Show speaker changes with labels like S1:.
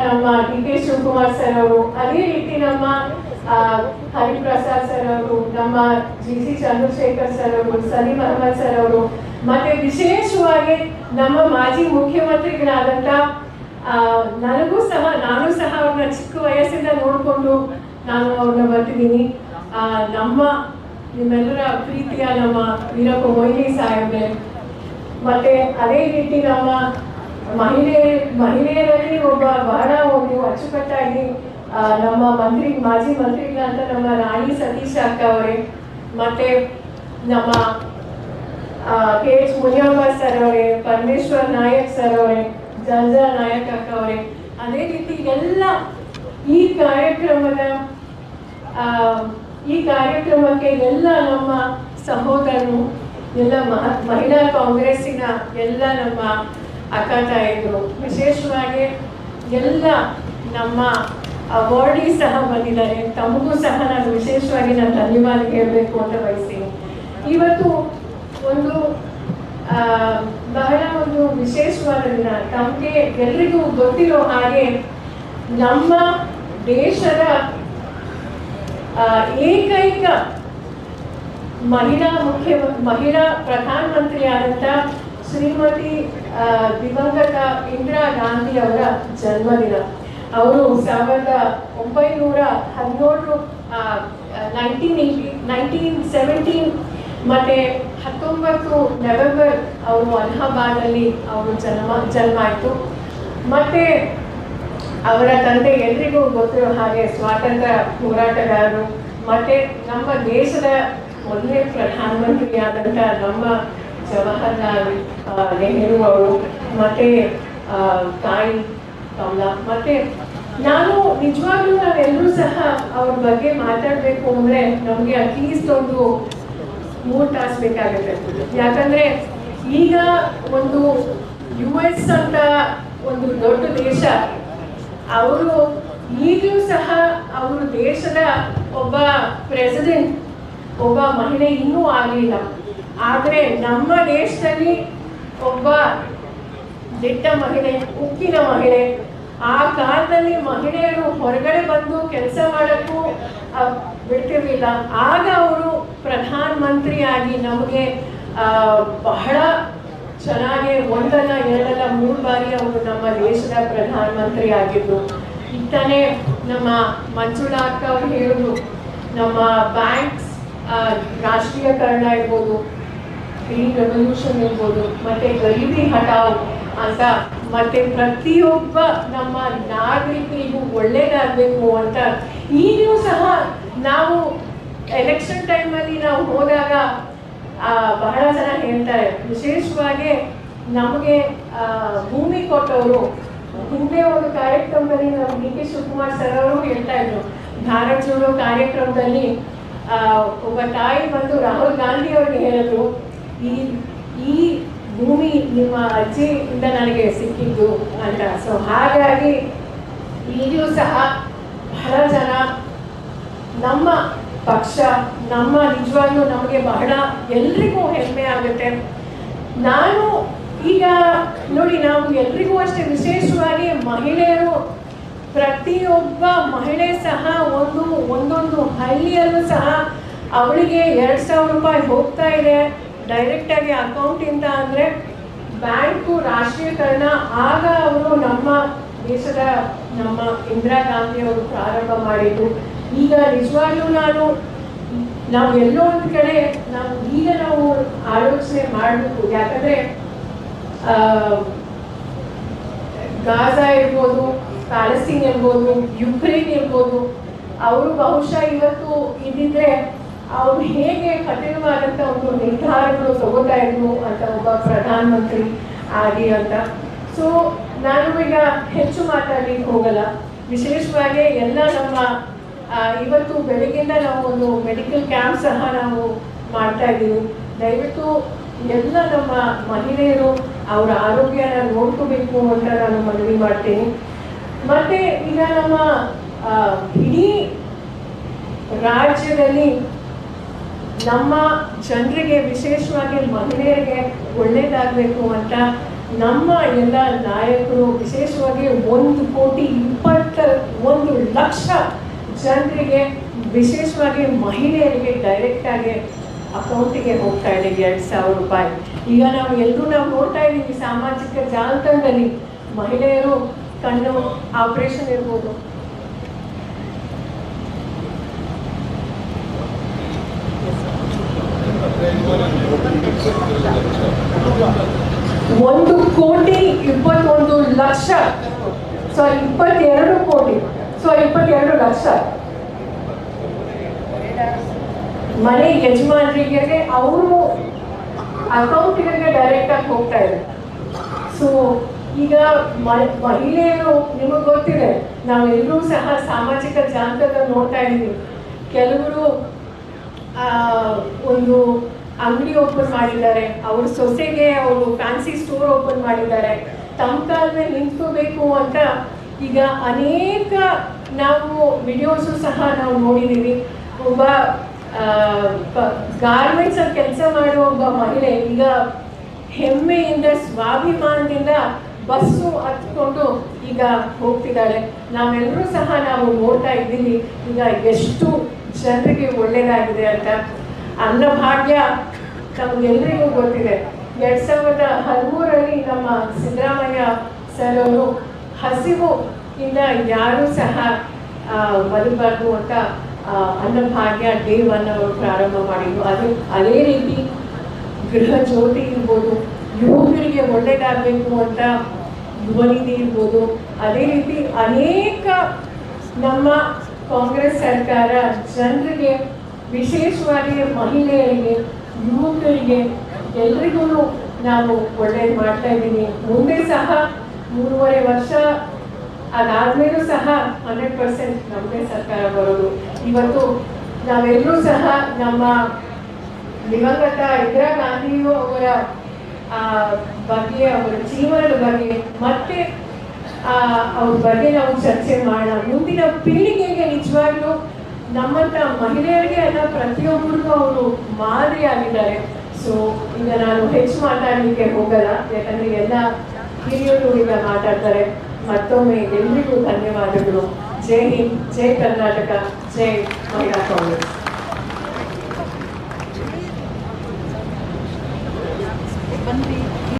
S1: ನಮ್ಮ ಡಿ.ಕೆ. ಶಿವಕುಮಾರ್ ಸರ್ ಅವರು, ಅದೇ ರೀತಿ ನಮ್ಮ ಹರಿಪ್ರಸಾದ್ ಸರ್ ಅವರು, ನಮ್ಮ ಜಿ.ಸಿ. ಚಂದ್ರಶೇಖರ್ ಸರ್ ಅವರು, ಸಲೀಂ ಅಹಮದ್ ಸರ್ ಅವರು, ಮತ್ತೆ ವಿಶೇಷವಾಗಿ ನಮ್ಮ ಮಾಜಿ ಮುಖ್ಯಮಂತ್ರಿಗಳಾದಂಥ ನಾನು ಸಹ ಅವ್ರನ್ನ ಚಿಕ್ಕ ವಯಸ್ಸಿಂದ ನೋಡಿಕೊಂಡು ನಾನು ಅವ್ರನ್ನ ಬರ್ತಿದ್ದೀನಿ. ನಿಮ್ಮೆಲ್ಲರ ಪ್ರೀತಿಯ ನಮ್ಮ ವೀರಪ್ಪ ಮೊಯ್ಲಿ ಸಾಹೇಬ್ರೆ, ಮತ್ತೆ ಅದೇ ರೀತಿ ನಮ್ಮ ಮಹಿಳೆಯರಲ್ಲಿ ಒಬ್ಬ ಬಹಳ ಒಂದು ಅಚ್ಚುಕಟ್ಟಾಗಿ ನಮ್ಮ ಮಾಜಿ ಮಂತ್ರಿಗಳಂತ ನಮ್ಮ ರಾಣಿ ಸತೀಶ್ ಅಕ್ಕ ಅವರೇ, ಮತ್ತೆ ನಮ್ಮ ಕೆ.ಎಚ್. ಮುನಿಯಪ್ಪ ಸರ್ ಅವರೇ, ಪರಮೇಶ್ವರ್ ನಾಯಕ್ ಸರ್ ಅವರೇ, ಜಂಜಾ ನಾಯಕ್ ಅಕ್ಕ ಅವರೇ, ಅದೇ ರೀತಿ ಎಲ್ಲ ಈ ಕಾರ್ಯಕ್ರಮಕ್ಕೆ ಎಲ್ಲ ನಮ್ಮ ಸಹೋದರರು, ಎಲ್ಲ ಮಹಿಳಾ ಕಾಂಗ್ರೆಸ್ಸಿನ ಎಲ್ಲ ನಮ್ಮ ಅಕ್ಕ ತಾಯಿಗಳು, ವಿಶೇಷವಾಗಿ ಎಲ್ಲ ನಮ್ಮ ಅವಾರ್ಡಿ ಸಹ ಬಂದಿದ್ದಾರೆ. ತಮಗೂ ಸಹ ನಾನು ವಿಶೇಷವಾಗಿ ನಾನು ಧನ್ಯವಾದ ಹೇಳಬೇಕು ಅಂತ ಬಯಸ್ತೀನಿ. ಇವತ್ತು ಒಂದು ಬಹಳ ಒಂದು ವಿಶೇಷವಾದ ದಿನ. ತಮಗೆ ಎಲ್ರಿಗೂ ಗೊತ್ತಿರೋ ಹಾಗೆ ನಮ್ಮ ದೇಶದ ಏಕೈಕ ಮಹಿಳಾ ಪ್ರಧಾನಮಂತ್ರಿ ಆದಂಥ ಶ್ರೀಮತಿ ದಿವಂಗತ ಇಂದಿರಾ ಗಾಂಧಿ ಅವರ ಜನ್ಮದಿನ. ಅವರು 1917 ಮತ್ತೆ 19 ನವೆಂಬರ್ ಅವರು ಅಲಹಾಬಾದಲ್ಲಿ ಅವರು ಜನ್ಮ ಆಯಿತು. ಮತ್ತೆ ಅವರ ತಂದೆ ಎಲ್ರಿಗೂ ಗೊತ್ತಿರೋ ಹಾಗೆ ಸ್ವಾತಂತ್ರ್ಯ ಹೋರಾಟಗಾರರು, ಮತ್ತೆ ನಮ್ಮ ದೇಶದ ಮೊದಲನೇ ಪ್ರಧಾನಮಂತ್ರಿಯಾದಂಥ ನಮ್ಮ ಜವಾಹರ್ಲಾಲ್ ನೆಹರು ಅವರು, ಮತ್ತೆ ತಾಯಿ ಕಮಲಾ. ಮತ್ತೆ ನಾವೆಲ್ಲರೂ ಸಹ ಅವ್ರ ಬಗ್ಗೆ ಮಾತಾಡಬೇಕು ಅಂದರೆ ನಮಗೆ ಅಟ್ಲೀಸ್ಟ್ ಒಂದು 3 ತಾಸು ಬೇಕಾಗುತ್ತೆ. ಯಾಕಂದರೆ ಈಗ ಒಂದು US ಅಂತ ಒಂದು ದೊಡ್ಡ ದೇಶ, ಅವರು ಈಗಲೂ ಸಹ ಅವರು ದೇಶದ ಒಬ್ಬ ಪ್ರೆಸಿಡೆಂಟ್, ಒಬ್ಬ ಮಹಿಳೆ ಇನ್ನೂ ಆಗಲಿಲ್ಲ. ಆದರೆ ನಮ್ಮ ದೇಶದಲ್ಲಿ ಒಬ್ಬ ದಿಟ್ಟ ಮಹಿಳೆ, ಉಕ್ಕಿನ ಮಹಿಳೆ, ಆ ಕಾಲದಲ್ಲಿ ಮಹಿಳೆಯರು ಹೊರಗಡೆ ಬಂದು ಕೆಲಸ ಮಾಡೋಕ್ಕೂ ಬಿಡ್ತಿರ್ಲಿಲ್ಲ. ಆಗ ಅವರು ಪ್ರಧಾನಮಂತ್ರಿಯಾಗಿ ನಮಗೆ ಬಹಳ ಚೆನ್ನಾಗಿ 1 ಅಲ್ಲ 2 ಅಲ್ಲ 3 ಬಾರಿ ಅವರು ನಮ್ಮ ದೇಶದ ಪ್ರಧಾನಮಂತ್ರಿ ಆಗಿದ್ರು. ಇತ್ತಾನೆ ನಮ್ಮ ಮಂಜುಳಾ ಅಕ್ಕ ಅವರು ಹೇಳಿದ್ರು, ನಮ್ಮ ಬ್ಯಾಂಕ್ಸ್ ರಾಷ್ಟ್ರೀಯಕರಣ ಇರ್ಬೋದು, ಗ್ರೀನ್ ರೆವಲ್ಯೂಷನ್ ಇರ್ಬೋದು, ಮತ್ತೆ ಗರೀಬಿ ಹಠಾವ್ ಅಂತ, ಮತ್ತೆ ಪ್ರತಿಯೊಬ್ಬ ನಮ್ಮ ನಾಗರಿಕರಿಗೂ ಒಳ್ಳೇದಾಗಬೇಕು ಅಂತ ಈಗಲೂ ಸಹ ನಾವು ಎಲೆಕ್ಷನ್ ಟೈಮಲ್ಲಿ ನಾವು ಹೋದಾಗ ಬಹಳ ಜನ ಹೇಳ್ತಾರೆ. ವಿಶೇಷವಾಗಿ ನಮಗೆ ಭೂಮಿ ಕೊಟ್ಟವರು, ಹಿಂದೆ ಒಂದು ಕಾರ್ಯಕ್ರಮದಲ್ಲಿ ನಮ್ಮ ಡಿ.ಕೆ. ಶಿವಕುಮಾರ್ ಸರ್ ಅವರು ಹೇಳ್ತಾ ಇದ್ರು, ಭಾರತ್ ಜೋಡೋ ಕಾರ್ಯಕ್ರಮದಲ್ಲಿ ಒಬ್ಬ ತಾಯಿ ಬಂದು ರಾಹುಲ್ ಗಾಂಧಿ ಅವ್ರಿಗೆ ಹೇಳಿದ್ರು, ಈ ಭೂಮಿ ನಿಮ್ಮ ಅಜ್ಜಿಯಿಂದ ನನಗೆ ಸಿಕ್ಕಿದ್ದು ಅಂತ. ಸೊ ಹಾಗಾಗಿ ಈಗಲೂ ಸಹ ಬಹಳ ಜನ ನಮ್ಮ ಪಕ್ಷ, ನಿಜವಾಗ್ಲೂ ನಮಗೆ ಬಹಳ ಎಲ್ರಿಗೂ ಹೆಮ್ಮೆ ಆಗುತ್ತೆ. ನಾನು ಈಗ ನೋಡಿ, ನಾವು ಎಲ್ರಿಗೂ ಅಷ್ಟೇ, ವಿಶೇಷವಾಗಿ ಮಹಿಳೆಯರು, ಪ್ರತಿಯೊಬ್ಬ ಮಹಿಳೆ ಸಹ ಒಂದೊಂದು ಹಳ್ಳಿಯಲ್ಲೂ ಸಹ ಅವಳಿಗೆ 2,000 ರೂಪಾಯಿ ಹೋಗ್ತಾ ಇದೆ ಡೈರೆಕ್ಟಾಗಿ ಅಕೌಂಟಿಂದ. ಅಂದರೆ ಬ್ಯಾಂಕು ರಾಷ್ಟ್ರೀಯಕರಣ ಆಗ ಅವರು ನಮ್ಮ ದೇಶದ ಇಂದಿರಾ ಗಾಂಧಿ ಅವರು ಪ್ರಾರಂಭ ಮಾಡಿದ್ದು. ಈಗ ನಿಜವಾಗ್ಲೂ ನಾವು ಎಲ್ಲೋ ಒಂದು ಕಡೆ ನಾವು ಆಲೋಚನೆ ಮಾಡಬೇಕು. ಯಾಕಂದರೆ ಗಾಜಾ ಇರ್ಬೋದು, ಪ್ಯಾಲೆಸ್ಟೀನ್ ಇರ್ಬೋದು, ಯುಕ್ರೇನ್ ಇರ್ಬೋದು, ಅವರು ಬಹುಶಃ ಇವತ್ತು ಇದ್ದಿದ್ರೆ ಅವ್ರು ಹೇಗೆ ಕಠಿಣವಾದಂಥ ಒಂದು ನಿರ್ಧಾರಗಳು ತಗೋತಾ ಇದ್ರು ಅಂತ ಒಬ್ಬ ಪ್ರಧಾನಮಂತ್ರಿ ಆಗಿ ಅಂತ. ಸೊ ನಾನು ಈಗ ಹೆಚ್ಚು ಮಾತಾಡಲಿಕ್ಕೆ ಹೋಗಲ್ಲ. ವಿಶೇಷವಾಗಿ ಎಲ್ಲ ನಮ್ಮ ಇವತ್ತು ಬೆಳಗ್ಗೆಯಿಂದ ನಾವು ಒಂದು ಮೆಡಿಕಲ್ ಕ್ಯಾಂಪ್ ಸಹ ನಾವು ಮಾಡ್ತಾ ಇದ್ದೀವಿ. ದಯವಿಟ್ಟು ಎಲ್ಲ ನಮ್ಮ ಮಹಿಳೆಯರು ಅವರ ಆರೋಗ್ಯನ ನೋಡ್ಕೋಬೇಕು ಅಂತ ನಾನು ಮನವಿ ಮಾಡ್ತೀನಿ. ಮತ್ತು ಈಗ ನಮ್ಮ ಇಡೀ ರಾಜ್ಯದಲ್ಲಿ ನಮ್ಮ ಜನರಿಗೆ, ವಿಶೇಷವಾಗಿ ಮಹಿಳೆಯರಿಗೆ ಒಳ್ಳೆಯದಾಗಬೇಕು ಅಂತ ನಮ್ಮ ಎಲ್ಲ ನಾಯಕರು ವಿಶೇಷವಾಗಿ 1,21,00,000 ಜನರಿಗೆ, ವಿಶೇಷವಾಗಿ ಮಹಿಳೆಯರಿಗೆ ಡೈರೆಕ್ಟಾಗಿ ಅಕೌಂಟಿಗೆ ಹೋಗ್ತಾ ಇದೆ 2,000 ರೂಪಾಯಿ. ಈಗ ನಾವು ನೋಡ್ತಾ ಇದ್ದೀವಿ ಸಾಮಾಜಿಕ ಜಾಲತಾಣದಲ್ಲಿ ಮಹಿಳೆಯರು ಕಣ್ಣು ಆಪರೇಷನ್ ಇರ್ಬೋದು, $1,21,00,000 ಮನೆ ಯಜಮಾನರಿಗೆ ಅವರು ಅಕೌಂಟಿಗೆ ಡೈರೆಕ್ಟಾಗಿ ಹೋಗ್ತಾ ಇದೆ. ಸೊ ಈಗ ಮಹಿಳೆಯರು, ನಿಮಗೆ ಗೊತ್ತಿದೆ, ನಾವೆಲ್ಲರೂ ಸಹ ಸಾಮಾಜಿಕ ಜಾಲತಾಣ ನೋಡ್ತಾ ಇದ್ದೀವಿ. ಕೆಲವರು ಒಂದು ಅಂಗಡಿ ಓಪನ್ ಮಾಡಿದ್ದಾರೆ, ಅವ್ರ ಸೊಸೆಗೆ ಅವರು ಫ್ಯಾನ್ಸಿ ಸ್ಟೋರ್ ಓಪನ್ ಮಾಡಿದ್ದಾರೆ. ತಮ್ಮ ಕಾಲ ಮೇಲೆ ನಿಂತ್ಕೋಬೇಕು ಅಂತ ಈಗ ಅನೇಕ ನಾವು ವಿಡಿಯೋಸು ಸಹ ನಾವು ನೋಡಿದ್ದೀವಿ. ಒಬ್ಬ ಗಾರ್ಮೆಂಟ್ಸ್ ಅಲ್ಲಿ ಕೆಲಸ ಮಾಡುವ ಒಬ್ಬ ಮಹಿಳೆ ಈಗ ಹೆಮ್ಮೆಯಿಂದ ಸ್ವಾಭಿಮಾನದಿಂದ ಬಸ್ಸು ಹತ್ಕೊಂಡು ಈಗ ಹೋಗ್ತಿದ್ದಾಳೆ. ನಾವೆಲ್ಲರೂ ಸಹ ನಾವು ನೋಡ್ತಾ ಇದ್ದೀವಿ ಈಗ ಎಷ್ಟು ಜನರಿಗೆ ಒಳ್ಳೆಯದಾಗಿದೆ ಅಂತ. ಅನ್ನಭಾಗ್ಯ ನಮಗೆಲ್ಲರಿಗೂ ಗೊತ್ತಿದೆ. 2013 ನಮ್ಮ ಸಿದ್ದರಾಮಯ್ಯ ಸರ್ ಅವರು ಹಸಿವು ಇಂದ ಯಾರೂ ಸಹ ಬದುಕಬಾರ್ದು ಅಂತ ಅನ್ನಭಾಗ್ಯ ಡೇ 1 ಅವರು ಪ್ರಾರಂಭ ಮಾಡಿದ್ರು. ಅದೇ ರೀತಿ ಗೃಹ ಜ್ಯೋತಿ ಇರ್ಬೋದು, ಯುವಕರಿಗೆ ಒಳ್ಳೆಯದಾಗಬೇಕು ಅಂತ ಯುವನಿಧಿ ಇರ್ಬೋದು. ಅದೇ ರೀತಿ ಅನೇಕ ನಮ್ಮ ಕಾಂಗ್ರೆಸ್ ಸರ್ಕಾರ ಜನರಿಗೆ, ವಿಶೇಷವಾಗಿ ಮಹಿಳೆಯರಿಗೆ, ಯುವಕರಿಗೆ ಎಲ್ರಿಗೂ ನಾವು ಒಳ್ಳೇದು ಮಾಡ್ತಾ ಇದ್ದೀವಿ. ಮುಂದೆ ಸಹ 3.5 ವರ್ಷ ಅದಾದ್ಮೇಲೂ ಸಹ 100% ನಮ್ಮದೇ ಸರ್ಕಾರ ಬರೋದು. ಇವತ್ತು ನಾವೆಲ್ಲರೂ ಸಹ ನಮ್ಮ ದಿವಂಗತ ಇಂದಿರಾ ಗಾಂಧಿಯು ಅವರ ಬಗ್ಗೆ, ಅವರ ಜೀವನದ ಬಗ್ಗೆ ಮತ್ತೆ ಅವ್ರ ಬಗ್ಗೆ ನಾವು ಚರ್ಚೆ ಮಾಡೋಣ. ಮುಂದಿನ ಪೀಳಿಗೆಗೆ ನಿಜವಾಗ್ಲೂ ನಮ್ಮಂತ ಮಹಿಳೆಯರಿಗೆ ಅಲ್ಲ, ಪ್ರತಿಯೊಬ್ಬರಿಗೂ ಅವರು ಮಾದರಿ ಆಗಿದ್ದಾರೆ. ಸೊ ಈಗ ನಾನು ಹೆಚ್ಚು ಮಾತಾಡಲಿಕ್ಕೆ ಹೋಗಲ್ಲ, ಯಾಕಂದ್ರೆ ಎಲ್ಲ ಹಿರಿಯರು ಈಗ ಮಾತಾಡ್ತಾರೆ. ಮತ್ತೊಮ್ಮೆ ಎಲ್ರಿಗೂ ಧನ್ಯವಾದಗಳು. ಜೈ ಹಿಂದ್, ಜೈ ಕರ್ನಾಟಕ, ಜೈ ಮಹಿಳಾ ಕಾಂಗ್ರೆಸ್.